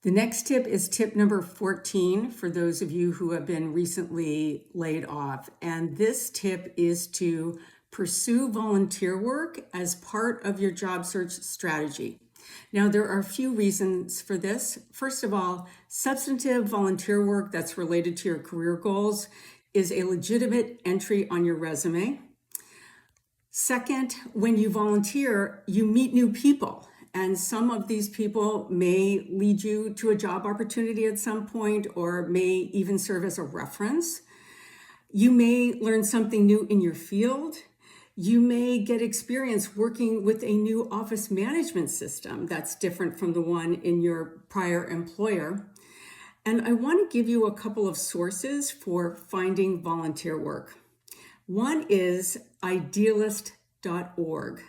The next tip is tip number 14 for those of you who have been recently laid off. And this tip is to pursue volunteer work as part of your job search strategy. Now, there are a few reasons for this. First of all, substantive volunteer work that's related to your career goals is a legitimate entry on your resume. Second, when you volunteer, you meet new people. And some of these people may lead you to a job opportunity at some point or may even serve as a reference. You may learn something new in your field. You may get experience working with a new office management system that's different from the one in your prior employer. And I want to give you a couple of sources for finding volunteer work. One is idealist.org.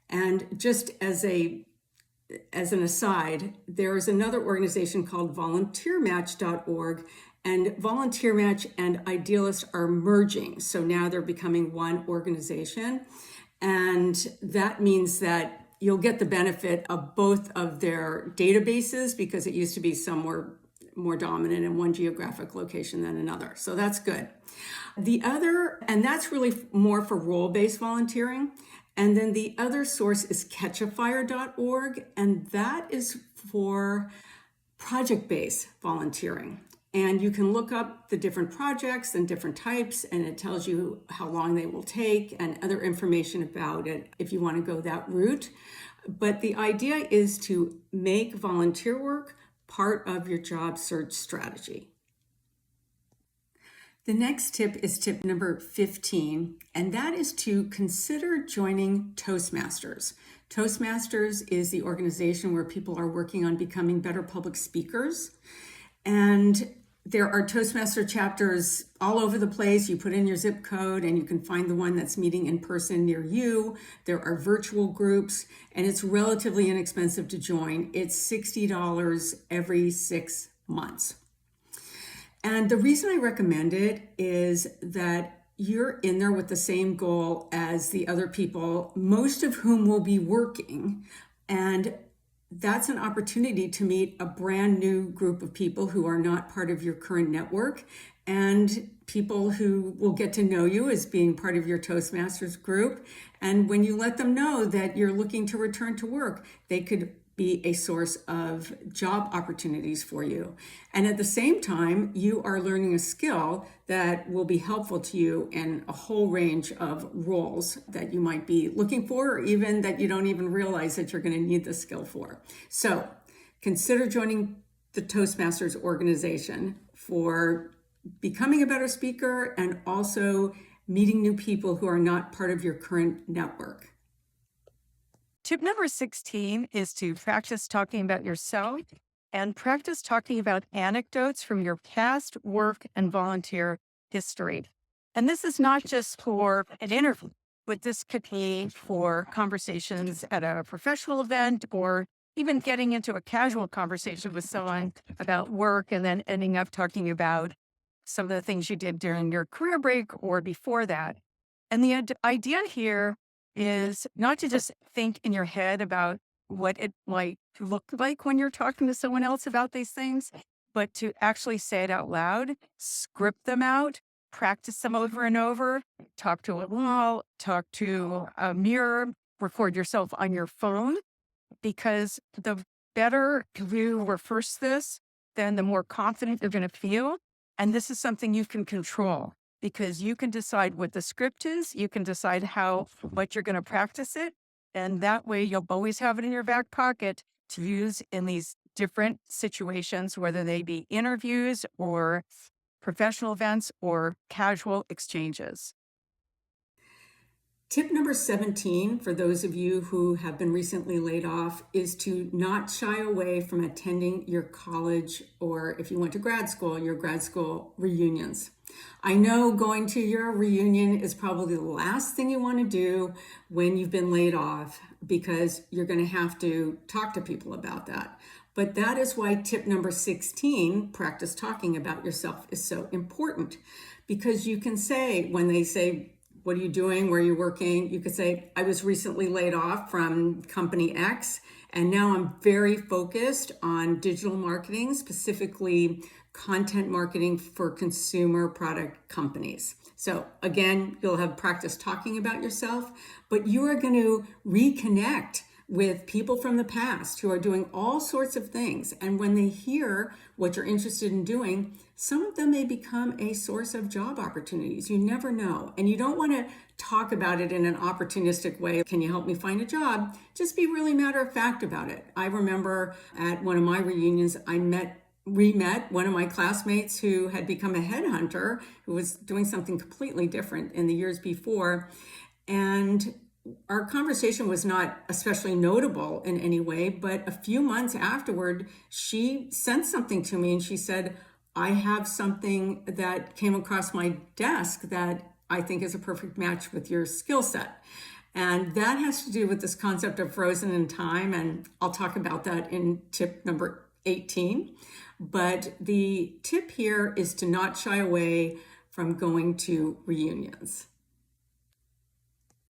And just as an aside, there is another organization called volunteermatch.org, and Volunteer Match and Idealist are merging. So now they're becoming one organization. And that means that you'll get the benefit of both of their databases because it used to be somewhere more dominant in one geographic location than another. So that's good. The other, and that's really more for role-based volunteering. And then the other source is catchafire.org, and that is for project-based volunteering. And you can look up the different projects and different types, and it tells you how long they will take and other information about it if you want to go that route. But the idea is to make volunteer work part of your job search strategy. The next tip is tip number 15, and that is to consider joining Toastmasters. Toastmasters is the organization where people are working on becoming better public speakers. And there are Toastmaster chapters all over the place. You put in your zip code and you can find the one that's meeting in person near you. There are virtual groups, and it's relatively inexpensive to join. It's $60 every 6 months. And the reason I recommend it is that you're in there with the same goal as the other people, most of whom will be working. And that's an opportunity to meet a brand new group of people who are not part of your current network and people who will get to know you as being part of your Toastmasters group. And when you let them know that you're looking to return to work, they could be a source of job opportunities for you. And at the same time, you are learning a skill that will be helpful to you in a whole range of roles that you might be looking for, or even that you don't even realize that you're going to need the skill for. So consider joining the Toastmasters organization for becoming a better speaker and also meeting new people who are not part of your current network. Tip number 16 is to practice talking about yourself and practice talking about anecdotes from your past work and volunteer history. And this is not just for an interview, but this could be for conversations at a professional event or even getting into a casual conversation with someone about work and then ending up talking about some of the things you did during your career break or before that. And the idea here is not to just think in your head about what it might look like when you're talking to someone else about these things, but to actually say it out loud, script them out, practice them over and over, talk to a wall, talk to a mirror, record yourself on your phone, because the better you rehearse this, then the more confident you're going to feel. And this is something you can control, because you can decide what the script is. You can decide what you're going to practice it. And that way you'll always have it in your back pocket to use in these different situations, whether they be interviews or professional events or casual exchanges. Tip number 17 for those of you who have been recently laid off is to not shy away from attending your college, or if you went to grad school, your grad school reunions. I know going to your reunion is probably the last thing you want to do when you've been laid off, because you're going to have to talk to people about that. But that is why tip number 16, practice talking about yourself, is so important, because you can say, when they say, what are you doing? Where are you working? You could say, I was recently laid off from company X, And now I'm very focused on digital marketing, specifically content marketing for consumer product companies. So again, you'll have practice talking about yourself, but you are going to reconnect with people from the past who are doing all sorts of things. And when they hear what you're interested in doing, some of them may become a source of job opportunities. You never know. And you don't want to talk about it in an opportunistic way. Can you help me find a job? Just be really matter of fact about it. I remember at one of my reunions, I re-met one of my classmates who had become a headhunter, who was doing something completely different in the years before. And our conversation was not especially notable in any way, but a few months afterward, she sent something to me and she said, I have something that came across my desk that I think is a perfect match with your skill set. And that has to do with this concept of frozen in time. And I'll talk about that in tip number 18. But the tip here is to not shy away from going to reunions.